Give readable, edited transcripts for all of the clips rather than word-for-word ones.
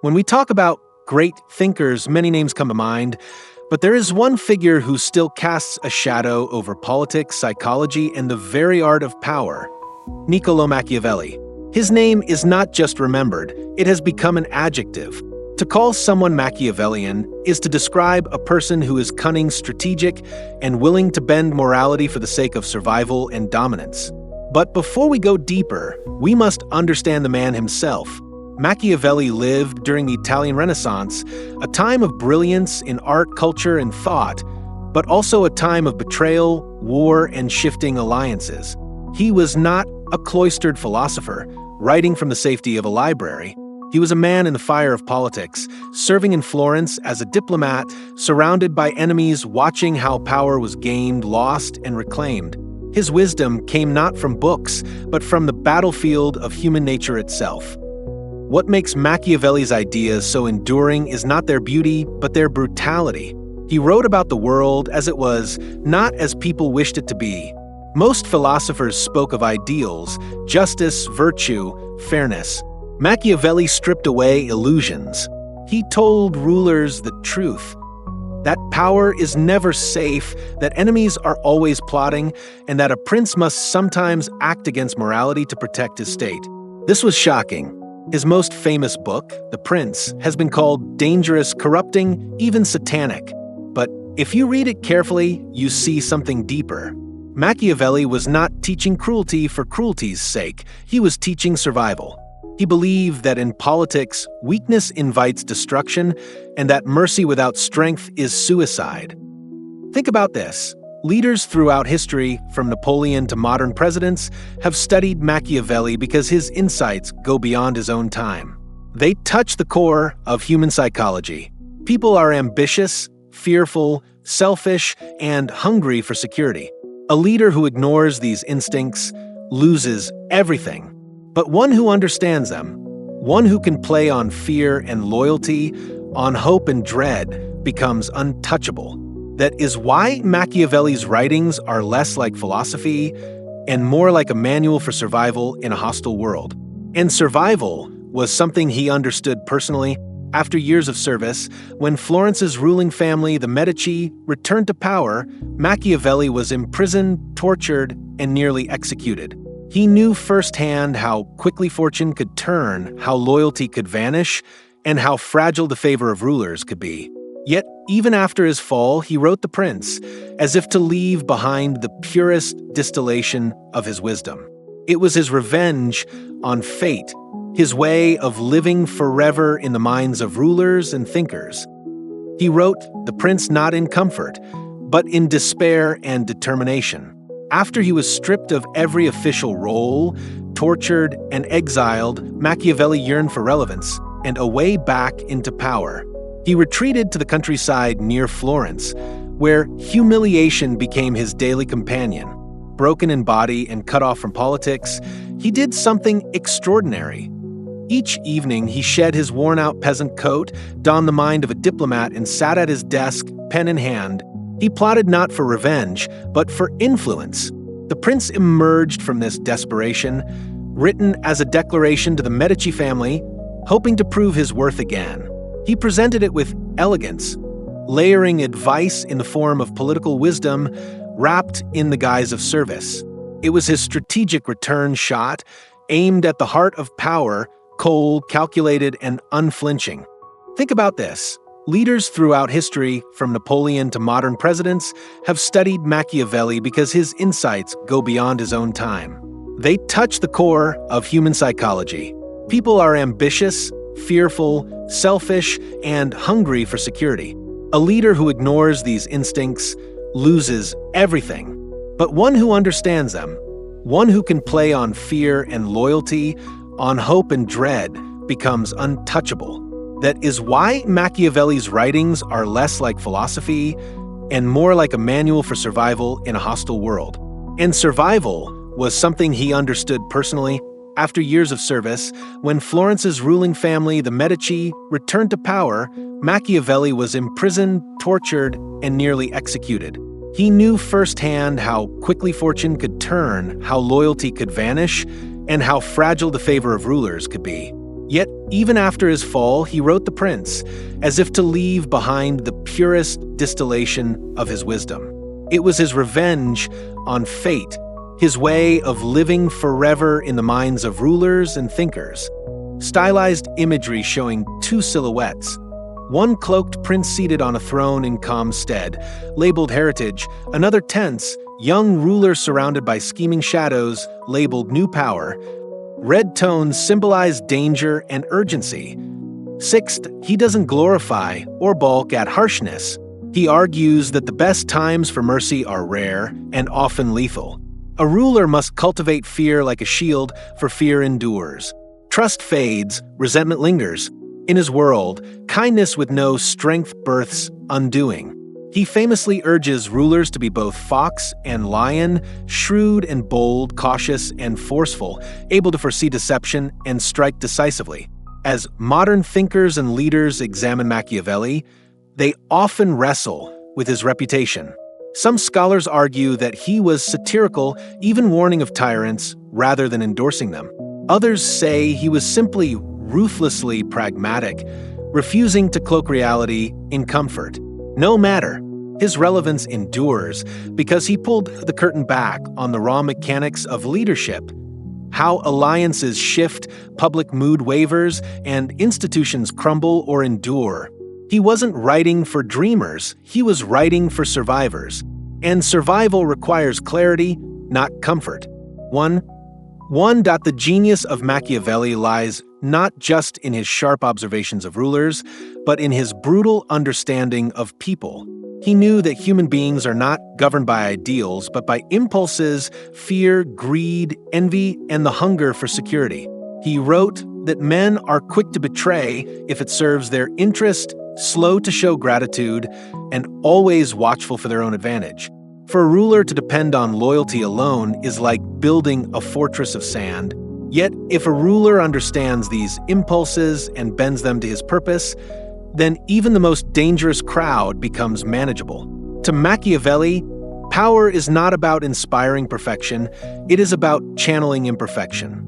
When we talk about great thinkers, many names come to mind, but there is one figure who still casts a shadow over politics, psychology, and the very art of power: Niccolò Machiavelli. His name is not just remembered, it has become an adjective. To call someone Machiavellian is to describe a person who is cunning, strategic, and willing to bend morality for the sake of survival and dominance. But before we go deeper, we must understand the man himself. Machiavelli lived during the Italian Renaissance, a time of brilliance in art, culture, and thought, but also a time of betrayal, war, and shifting alliances. He was not a cloistered philosopher, writing from the safety of a library. He was a man in the fire of politics, serving in Florence as a diplomat, surrounded by enemies, watching how power was gained, lost, and reclaimed. His wisdom came not from books, but from the battlefield of human nature itself. What makes Machiavelli's ideas so enduring is not their beauty, but their brutality. He wrote about the world as it was, not as people wished it to be. Most philosophers spoke of ideals: justice, virtue, fairness. Machiavelli stripped away illusions. He told rulers the truth: that power is never safe, that enemies are always plotting, and that a prince must sometimes act against morality to protect his state. This was shocking. His most famous book, The Prince, has been called dangerous, corrupting, even satanic. But if you read it carefully, you see something deeper. Machiavelli was not teaching cruelty for cruelty's sake. He was teaching survival. He believed that in politics, weakness invites destruction, and that mercy without strength is suicide. Think about this. Leaders throughout history, from Napoleon to modern presidents, have studied Machiavelli because his insights go beyond his own time. They touch the core of human psychology. People are ambitious, fearful, selfish, and hungry for security. A leader who ignores these instincts loses everything. But one who understands them, one who can play on fear and loyalty, on hope and dread, becomes untouchable. That is why Machiavelli's writings are less like philosophy and more like a manual for survival in a hostile world. And survival was something he understood personally. After years of service, when Florence's ruling family, the Medici, returned to power, Machiavelli was imprisoned, tortured, and nearly executed. He knew firsthand how quickly fortune could turn, how loyalty could vanish, and how fragile the favor of rulers could be. Yet, even after his fall, he wrote The Prince, as if to leave behind the purest distillation of his wisdom. It was his revenge on fate, his way of living forever in the minds of rulers and thinkers. He wrote The Prince not in comfort, but in despair and determination. After he was stripped of every official role, tortured, and exiled, Machiavelli yearned for relevance and a way back into power. He retreated to the countryside near Florence, where humiliation became his daily companion. Broken in body and cut off from politics, he did something extraordinary. Each evening, he shed his worn-out peasant coat, donned the mind of a diplomat, and sat at his desk, pen in hand. He plotted not for revenge, but for influence. The prince emerged from this desperation, written as a declaration to the Medici family, hoping to prove his worth again. He presented it with elegance, layering advice in the form of political wisdom, wrapped in the guise of service. It was his strategic return shot, aimed at the heart of power, cold, calculated, and unflinching. Think about this. Leaders throughout history, from Napoleon to modern presidents, have studied Machiavelli because his insights go beyond his own time. They touch the core of human psychology. People are ambitious, fearful, selfish, and hungry for security. A leader who ignores these instincts loses everything. But one who understands them, one who can play on fear and loyalty, on hope and dread, becomes untouchable. That is why Machiavelli's writings are less like philosophy and more like a manual for survival in a hostile world. And survival was something he understood personally. After years of service, when Florence's ruling family, the Medici, returned to power, Machiavelli was imprisoned, tortured, and nearly executed. He knew firsthand how quickly fortune could turn, how loyalty could vanish, and how fragile the favor of rulers could be. Yet, even after his fall, he wrote The Prince, as if to leave behind the purest distillation of his wisdom. It was his revenge on fate, his way of living forever in the minds of rulers and thinkers. Stylized imagery showing two silhouettes. One cloaked prince seated on a throne in calm stead, labeled heritage, another tense, young ruler surrounded by scheming shadows, labeled new power. Red tones symbolize danger and urgency. Sixth, he doesn't glorify or balk at harshness. He argues that the best times for mercy are rare and often lethal. A ruler must cultivate fear like a shield, for fear endures. Trust fades, resentment lingers. In his world, kindness with no strength births undoing. He famously urges rulers to be both fox and lion, shrewd and bold, cautious and forceful, able to foresee deception and strike decisively. As modern thinkers and leaders examine Machiavelli, they often wrestle with his reputation. Some scholars argue that he was satirical, even warning of tyrants, rather than endorsing them. Others say he was simply ruthlessly pragmatic, refusing to cloak reality in comfort. No matter, his relevance endures because he pulled the curtain back on the raw mechanics of leadership, how alliances shift, public mood wavers, and institutions crumble or endure. He wasn't writing for dreamers, he was writing for survivors. And survival requires clarity, not comfort. The genius of Machiavelli lies not just in his sharp observations of rulers, but in his brutal understanding of people. He knew that human beings are not governed by ideals, but by impulses, fear, greed, envy, and the hunger for security. He wrote that men are quick to betray if it serves their interest, slow to show gratitude, and always watchful for their own advantage. For a ruler to depend on loyalty alone is like building a fortress of sand. Yet, if a ruler understands these impulses and bends them to his purpose, then even the most dangerous crowd becomes manageable. To Machiavelli, power is not about inspiring perfection, it is about channeling imperfection.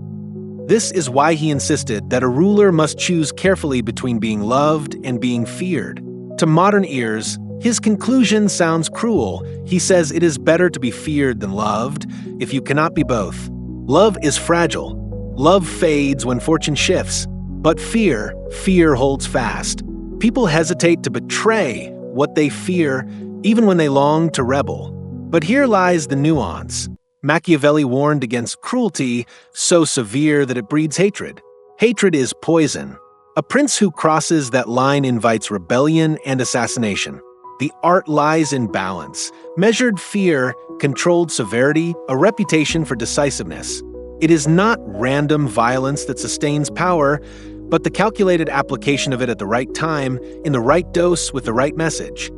This is why he insisted that a ruler must choose carefully between being loved and being feared. To modern ears, his conclusion sounds cruel. He says it is better to be feared than loved, if you cannot be both. Love is fragile. Love fades when fortune shifts. But fear holds fast. People hesitate to betray what they fear, even when they long to rebel. But here lies the nuance. Machiavelli warned against cruelty so severe that it breeds hatred. Hatred is poison. A prince who crosses that line invites rebellion and assassination. The art lies in balance. Measured fear, controlled severity, a reputation for decisiveness. It is not random violence that sustains power, but the calculated application of it at the right time, in the right dose with the right message.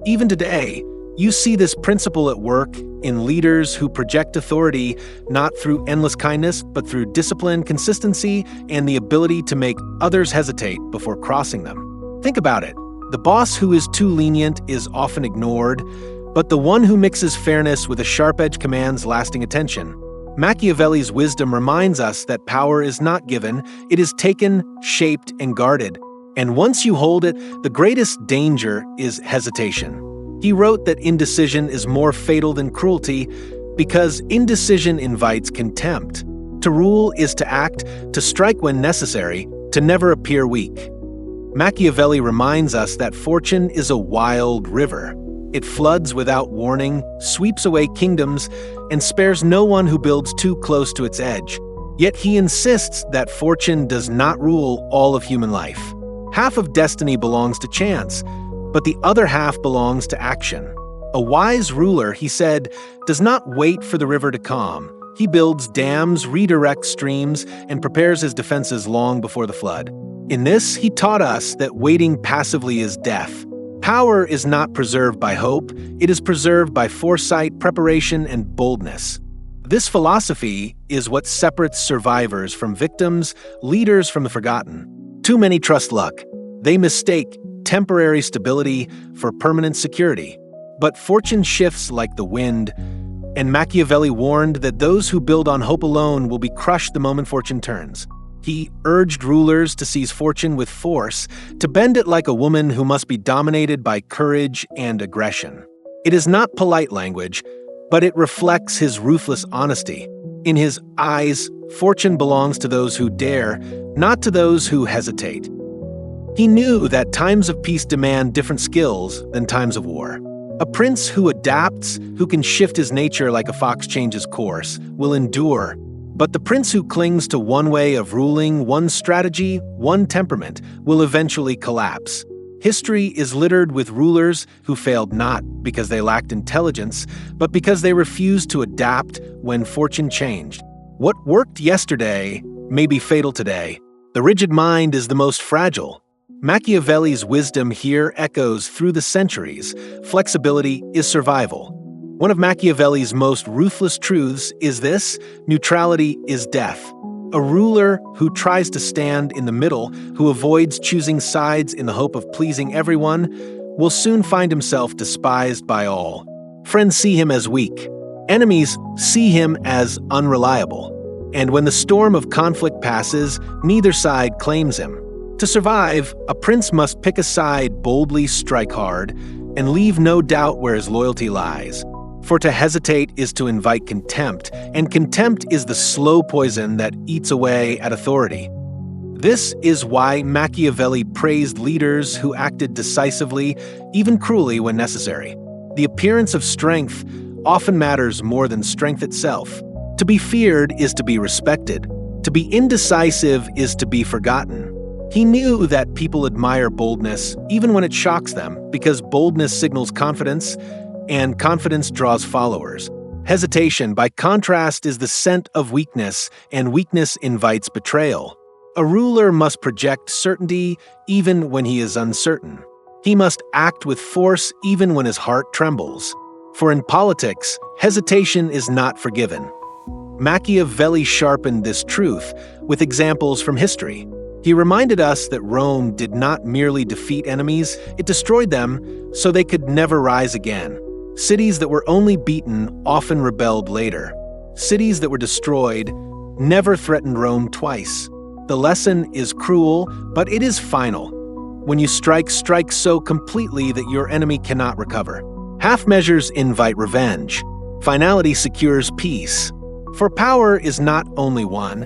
Even today, you see this principle at work in leaders who project authority not through endless kindness, but through discipline, consistency, and the ability to make others hesitate before crossing them. Think about it. The boss who is too lenient is often ignored, but the one who mixes fairness with a sharp edge commands lasting attention. Machiavelli's wisdom reminds us that power is not given, it is taken, shaped, and guarded. And once you hold it, the greatest danger is hesitation. He wrote that indecision is more fatal than cruelty because indecision invites contempt. To rule is to act, to strike when necessary, to never appear weak. Machiavelli reminds us that fortune is a wild river. It floods without warning, sweeps away kingdoms, and spares no one who builds too close to its edge. Yet he insists that fortune does not rule all of human life. Half of destiny belongs to chance, but the other half belongs to action. A wise ruler, he said, does not wait for the river to calm. He builds dams, redirects streams, and prepares his defenses long before the flood. In this, he taught us that waiting passively is death. Power is not preserved by hope, it is preserved by foresight, preparation, and boldness. This philosophy is what separates survivors from victims, leaders from the forgotten. Too many trust luck. They mistake temporary stability for permanent security. But fortune shifts like the wind, and Machiavelli warned that those who build on hope alone will be crushed the moment fortune turns. He urged rulers to seize fortune with force, to bend it like a woman who must be dominated by courage and aggression. It is not polite language, but it reflects his ruthless honesty. In his eyes, fortune belongs to those who dare, not to those who hesitate. He knew that times of peace demand different skills than times of war. A prince who adapts, who can shift his nature like a fox changes course, will endure. But the prince who clings to one way of ruling, one strategy, one temperament, will eventually collapse. History is littered with rulers who failed not because they lacked intelligence, but because they refused to adapt when fortune changed. What worked yesterday may be fatal today. The rigid mind is the most fragile. Machiavelli's wisdom here echoes through the centuries. Flexibility is survival. One of Machiavelli's most ruthless truths is this: neutrality is death. A ruler who tries to stand in the middle, who avoids choosing sides in the hope of pleasing everyone, will soon find himself despised by all. Friends see him as weak. Enemies see him as unreliable. And when the storm of conflict passes, neither side claims him. To survive, a prince must pick a side, boldly strike hard, and leave no doubt where his loyalty lies. For to hesitate is to invite contempt, and contempt is the slow poison that eats away at authority. This is why Machiavelli praised leaders who acted decisively, even cruelly when necessary. The appearance of strength often matters more than strength itself. To be feared is to be respected. To be indecisive is to be forgotten. He knew that people admire boldness, even when it shocks them, because boldness signals confidence, and confidence draws followers. Hesitation, by contrast, is the scent of weakness, and weakness invites betrayal. A ruler must project certainty even when he is uncertain. He must act with force even when his heart trembles. For in politics, hesitation is not forgiven. Machiavelli sharpened this truth with examples from history. He reminded us that Rome did not merely defeat enemies, it destroyed them so they could never rise again. Cities that were only beaten often rebelled later. Cities that were destroyed never threatened Rome twice. The lesson is cruel, but it is final. When you strike so completely that your enemy cannot recover. Half measures invite revenge. Finality secures peace. For power is not only won,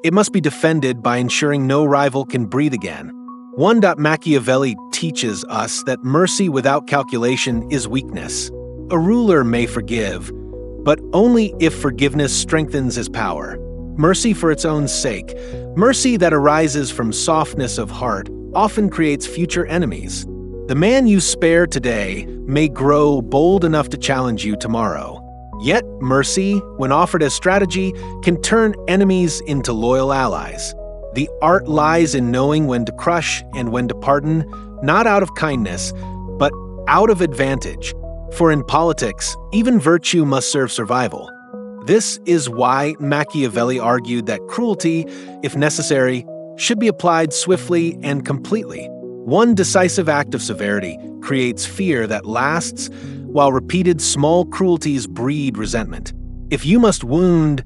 it must be defended by ensuring no rival can breathe again. Machiavelli teaches us that mercy without calculation is weakness. A ruler may forgive, but only if forgiveness strengthens his power. Mercy for its own sake, mercy that arises from softness of heart, often creates future enemies. The man you spare today may grow bold enough to challenge you tomorrow. Yet mercy, when offered as strategy, can turn enemies into loyal allies. The art lies in knowing when to crush and when to pardon, not out of kindness, but out of advantage. For in politics, even virtue must serve survival. This is why Machiavelli argued that cruelty, if necessary, should be applied swiftly and completely. One decisive act of severity creates fear that lasts, while repeated small cruelties breed resentment. If you must wound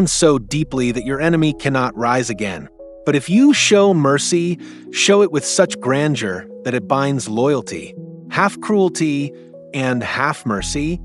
so deeply that your enemy cannot rise again. But if you show mercy, show it with such grandeur that it binds loyalty. Half cruelty and half mercy.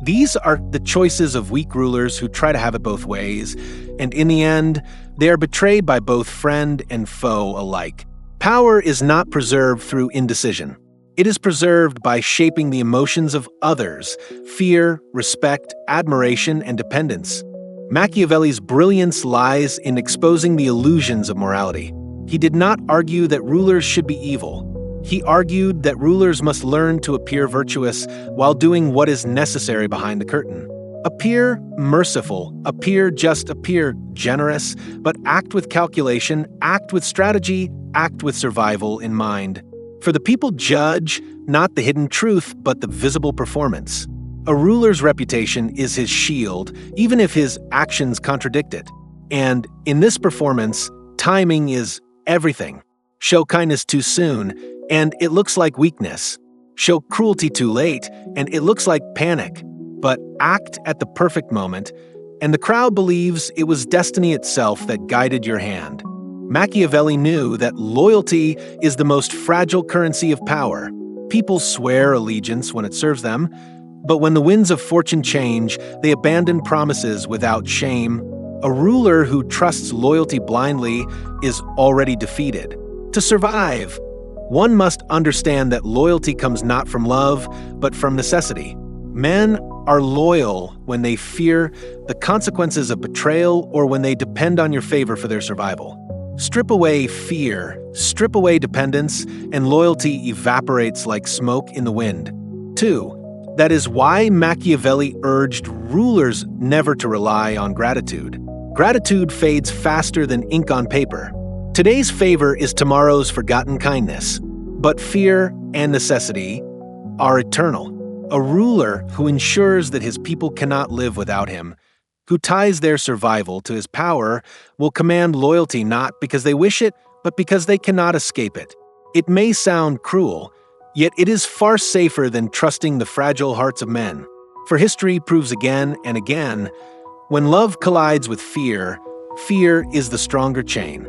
These are the choices of weak rulers who try to have it both ways, and in the end, they are betrayed by both friend and foe alike. Power is not preserved through indecision. It is preserved by shaping the emotions of others: fear, respect, admiration, and dependence. Machiavelli's brilliance lies in exposing the illusions of morality. He did not argue that rulers should be evil. He argued that rulers must learn to appear virtuous while doing what is necessary behind the curtain. Appear merciful, appear generous, but act with calculation, act with strategy, act with survival in mind. For the people judge not the hidden truth, but the visible performance. A ruler's reputation is his shield, even if his actions contradict it. And in this performance, timing is everything. Show kindness too soon, and it looks like weakness. Show cruelty too late, and it looks like panic. But act at the perfect moment, and the crowd believes it was destiny itself that guided your hand. Machiavelli knew that loyalty is the most fragile currency of power. People swear allegiance when it serves them, but when the winds of fortune change, they abandon promises without shame. A ruler who trusts loyalty blindly is already defeated. To survive, one must understand that loyalty comes not from love, but from necessity. Men are loyal when they fear the consequences of betrayal or when they depend on your favor for their survival. Strip away fear, strip away dependence, and loyalty evaporates like smoke in the wind. 2. That is why Machiavelli urged rulers never to rely on gratitude. Gratitude fades faster than ink on paper. Today's favor is tomorrow's forgotten kindness, but fear and necessity are eternal. A ruler who ensures that his people cannot live without him, who ties their survival to his power, will command loyalty not because they wish it, but because they cannot escape it. It may sound cruel, yet it is far safer than trusting the fragile hearts of men. For history proves again and again, when love collides with fear, fear is the stronger chain.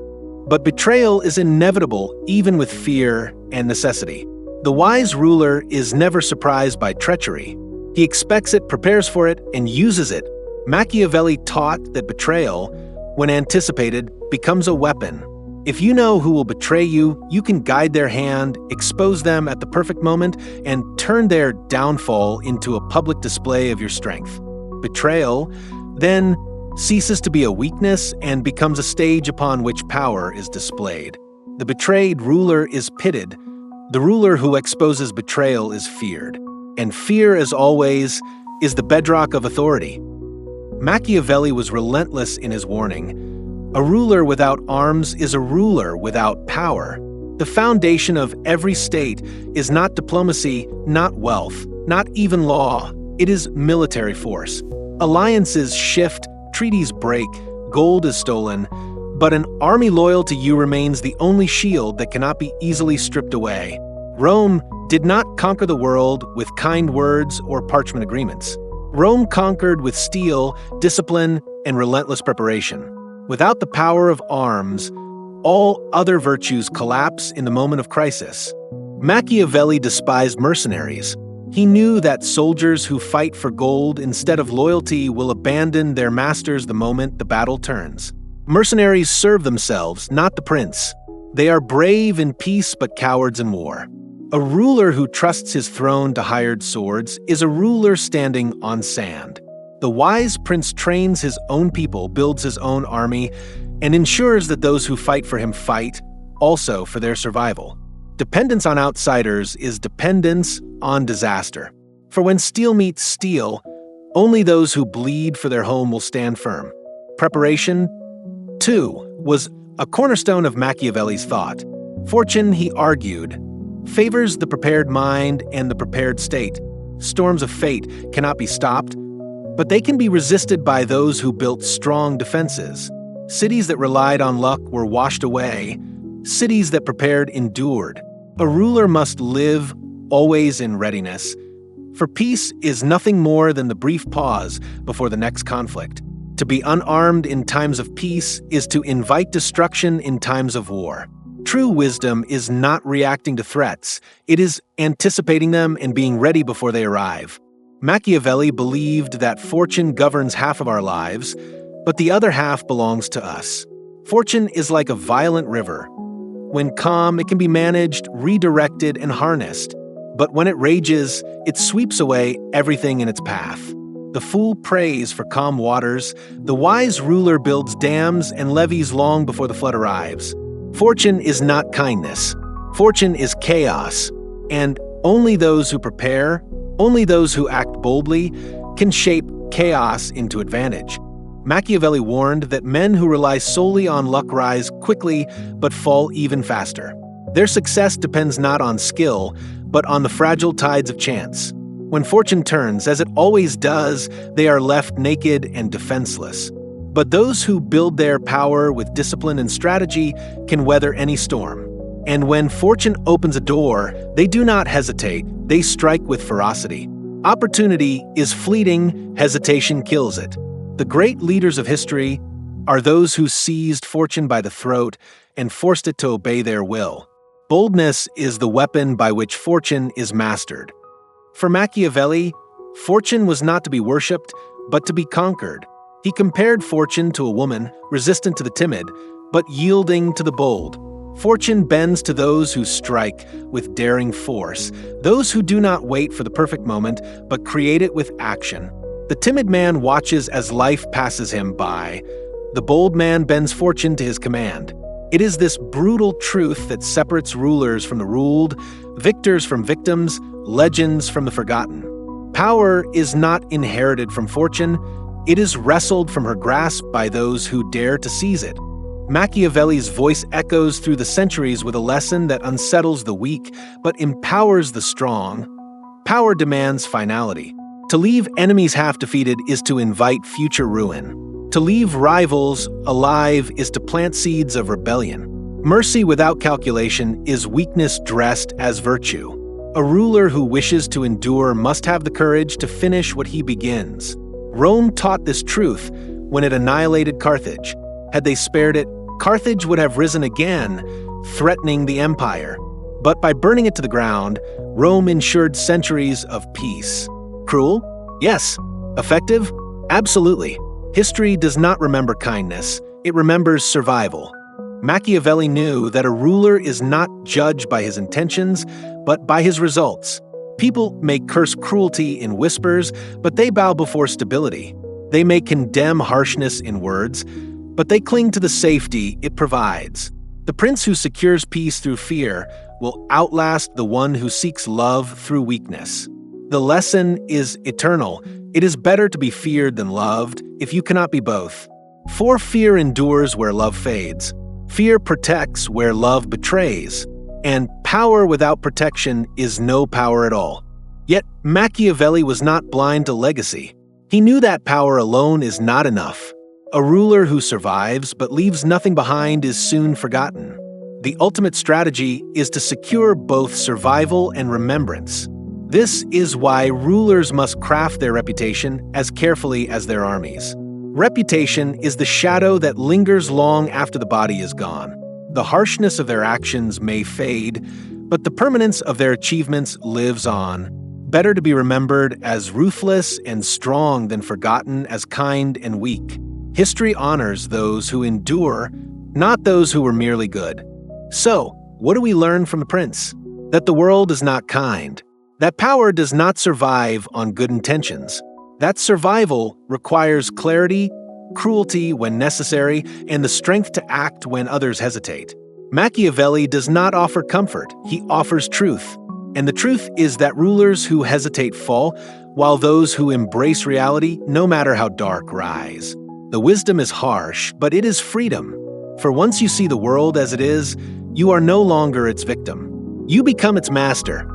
But betrayal is inevitable even with fear and necessity. The wise ruler is never surprised by treachery. He expects it, prepares for it, and uses it. Machiavelli taught that betrayal, when anticipated, becomes a weapon. If you know who will betray you, you can guide their hand, expose them at the perfect moment, and turn their downfall into a public display of your strength. Betrayal, then, ceases to be a weakness and becomes a stage upon which power is displayed. The betrayed ruler is pitted. The ruler who exposes betrayal is feared. And fear, as always, is the bedrock of authority. Machiavelli was relentless in his warning. A ruler without arms is a ruler without power. The foundation of every state is not diplomacy, not wealth, not even law. It is military force. Alliances shift, treaties break, gold is stolen, but an army loyal to you remains the only shield that cannot be easily stripped away. Rome did not conquer the world with kind words or parchment agreements. Rome conquered with steel, discipline, and relentless preparation. Without the power of arms, all other virtues collapse in the moment of crisis. Machiavelli despised mercenaries. He knew that soldiers who fight for gold instead of loyalty will abandon their masters the moment the battle turns. Mercenaries serve themselves, not the prince. They are brave in peace but cowards in war. A ruler who trusts his throne to hired swords is a ruler standing on sand. The wise prince trains his own people, builds his own army, and ensures that those who fight for him fight also for their survival. Dependence on outsiders is dependence on disaster. For when steel meets steel, only those who bleed for their home will stand firm. Preparation, too, was a cornerstone of Machiavelli's thought. Fortune, he argued, favors the prepared mind and the prepared state. Storms of fate cannot be stopped, but they can be resisted by those who built strong defenses. Cities that relied on luck were washed away. Cities that prepared endured. A ruler must live always in readiness, for peace is nothing more than the brief pause before the next conflict. To be unarmed in times of peace is to invite destruction in times of war. True wisdom is not reacting to threats, it is anticipating them and being ready before they arrive. Machiavelli believed that fortune governs half of our lives, but the other half belongs to us. Fortune is like a violent river. When calm, it can be managed, redirected, and harnessed. But when it rages, it sweeps away everything in its path. The fool prays for calm waters. The wise ruler builds dams and levees long before the flood arrives. Fortune is not kindness. Fortune is chaos. And only those who prepare, only those who act boldly, can shape chaos into advantage. Machiavelli warned that men who rely solely on luck rise quickly but fall even faster. Their success depends not on skill, but on the fragile tides of chance. When fortune turns, as it always does, they are left naked and defenseless. But those who build their power with discipline and strategy can weather any storm. And when fortune opens a door, they do not hesitate, they strike with ferocity. Opportunity is fleeting, hesitation kills it. The great leaders of history are those who seized fortune by the throat and forced it to obey their will. Boldness is the weapon by which fortune is mastered. For Machiavelli, fortune was not to be worshipped, but to be conquered. He compared fortune to a woman, resistant to the timid, but yielding to the bold. Fortune bends to those who strike with daring force, those who do not wait for the perfect moment, but create it with action. The timid man watches as life passes him by. The bold man bends fortune to his command. It is this brutal truth that separates rulers from the ruled, victors from victims, legends from the forgotten. Power is not inherited from fortune, it is wrestled from her grasp by those who dare to seize it. Machiavelli's voice echoes through the centuries with a lesson that unsettles the weak but empowers the strong. Power demands finality. To leave enemies half-defeated is to invite future ruin. To leave rivals alive is to plant seeds of rebellion. Mercy without calculation is weakness dressed as virtue. A ruler who wishes to endure must have the courage to finish what he begins. Rome taught this truth when it annihilated Carthage. Had they spared it, Carthage would have risen again, threatening the empire. But by burning it to the ground, Rome ensured centuries of peace. Cruel? Yes. Effective? Absolutely. History does not remember kindness, it remembers survival. Machiavelli knew that a ruler is not judged by his intentions, but by his results. People may curse cruelty in whispers, but they bow before stability. They may condemn harshness in words, but they cling to the safety it provides. The prince who secures peace through fear will outlast the one who seeks love through weakness. The lesson is eternal. It is better to be feared than loved, if you cannot be both. For fear endures where love fades. Fear protects where love betrays. And power without protection is no power at all. Yet Machiavelli was not blind to legacy. He knew that power alone is not enough. A ruler who survives but leaves nothing behind is soon forgotten. The ultimate strategy is to secure both survival and remembrance. This is why rulers must craft their reputation as carefully as their armies. Reputation is the shadow that lingers long after the body is gone. The harshness of their actions may fade, but the permanence of their achievements lives on. Better to be remembered as ruthless and strong than forgotten as kind and weak. History honors those who endure, not those who were merely good. So, what do we learn from the prince? That the world is not kind. That power does not survive on good intentions. That survival requires clarity, cruelty when necessary, and the strength to act when others hesitate. Machiavelli does not offer comfort, he offers truth. And the truth is that rulers who hesitate fall, while those who embrace reality, no matter how dark, rise. The wisdom is harsh, but it is freedom. For once you see the world as it is, you are no longer its victim. You become its master.